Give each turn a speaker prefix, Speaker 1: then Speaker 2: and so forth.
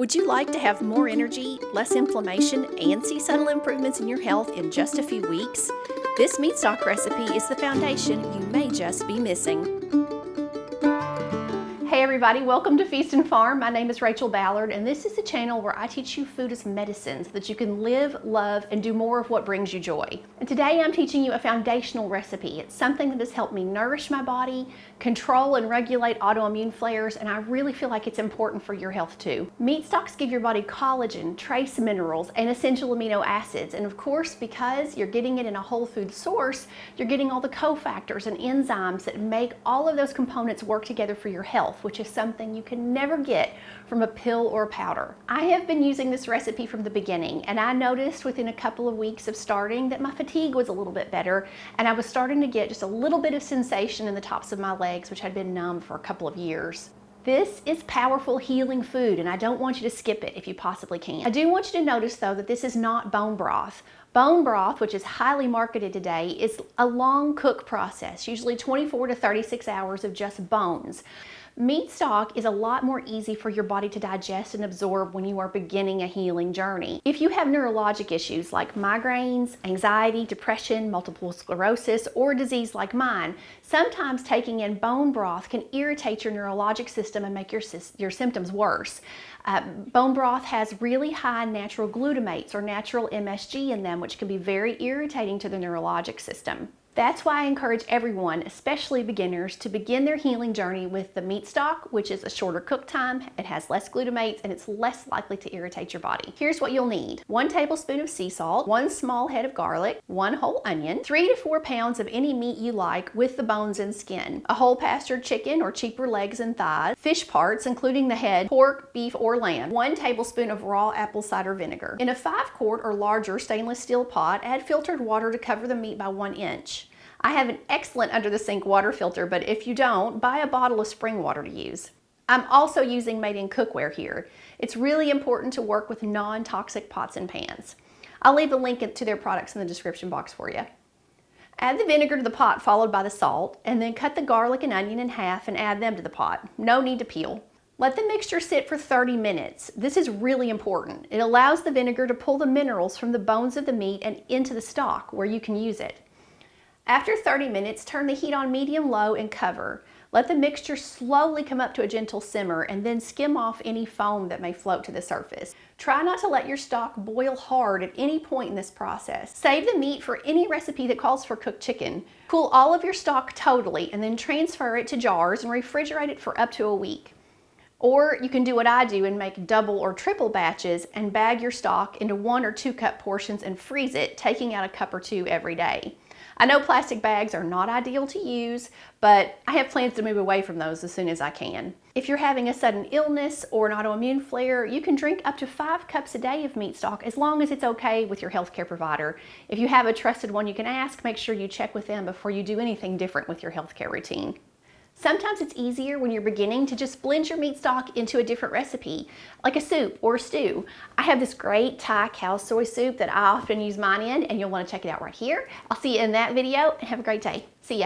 Speaker 1: Would you like to have more energy, less inflammation, and see subtle improvements in your health in just a few weeks? This meat stock recipe is the foundation you may just be missing. Hey everybody, welcome to Feast and Farm. My name is Rachel Ballard, and this is a channel where I teach you food as medicine so that you can live, love, and do more of what brings you joy. And today I'm teaching you a foundational recipe. It's something that has helped me nourish my body, control and regulate autoimmune flares, and I really feel like it's important for your health too. Meat stocks give your body collagen, trace minerals, and essential amino acids. And of course, because you're getting it in a whole food source, you're getting all the cofactors and enzymes that make all of those components work together for your health, which is something you can never get from a pill or a powder. I have been using this recipe from the beginning, and I noticed within a couple of weeks of starting that my fatigue was a little bit better, and I was starting to get just a little bit of sensation in the tops of my legs, which had been numb for a couple of years. This is powerful healing food, and I don't want you to skip it if you possibly can. I do want you to notice though that this is not bone broth. Bone broth, which is highly marketed today, is a long cook process, usually 24 to 36 hours of just bones. Meat stock is a lot more easy for your body to digest and absorb when you are beginning a healing journey. If you have neurologic issues like migraines, anxiety, depression, multiple sclerosis, or a disease like mine, sometimes taking in bone broth can irritate your neurologic system and make your symptoms worse. Bone broth has really high natural glutamates or natural MSG in them, which can be very irritating to the neurologic system. That's why I encourage everyone, especially beginners, to begin their healing journey with the meat stock, which is a shorter cook time, it has less glutamates, and it's less likely to irritate your body. Here's what you'll need. 1 tablespoon of sea salt, 1 small head of garlic, 1 whole onion, 3 to 4 pounds of any meat you like with the bones and skin, a whole pastured chicken or cheaper legs and thighs, fish parts including the head, pork, beef, or lamb, 1 tablespoon of raw apple cider vinegar. In a 5-quart or larger stainless steel pot, add filtered water to cover the meat by 1 inch. I have an excellent under the sink water filter, but if you don't, buy a bottle of spring water to use. I'm also using made in cookware here. It's really important to work with non-toxic pots and pans. I'll leave a link to their products in the description box for you. Add the vinegar to the pot followed by the salt, and then cut the garlic and onion in half and add them to the pot. No need to peel. Let the mixture sit for 30 minutes. This is really important. It allows the vinegar to pull the minerals from the bones of the meat and into the stock where you can use it. After 30 minutes, turn the heat on medium-low and cover. Let the mixture slowly come up to a gentle simmer and then skim off any foam that may float to the surface. Try not to let your stock boil hard at any point in this process. Save the meat for any recipe that calls for cooked chicken. Cool all of your stock totally and then transfer it to jars and refrigerate it for up to a week. Or you can do what I do and make double or triple batches and bag your stock into 1 or 2 cup portions and freeze it, taking out a cup or 2 every day. I know plastic bags are not ideal to use, but I have plans to move away from those as soon as I can. If you're having a sudden illness or an autoimmune flare, you can drink up to 5 cups a day of meat stock as long as it's okay with your healthcare provider. If you have a trusted one you can ask, make sure you check with them before you do anything different with your healthcare routine. Sometimes it's easier when you're beginning to just blend your meat stock into a different recipe, like a soup or a stew. I have this great Thai cow soy soup that I often use mine in, and you'll want to check it out right here. I'll see you in that video, and have a great day. See ya.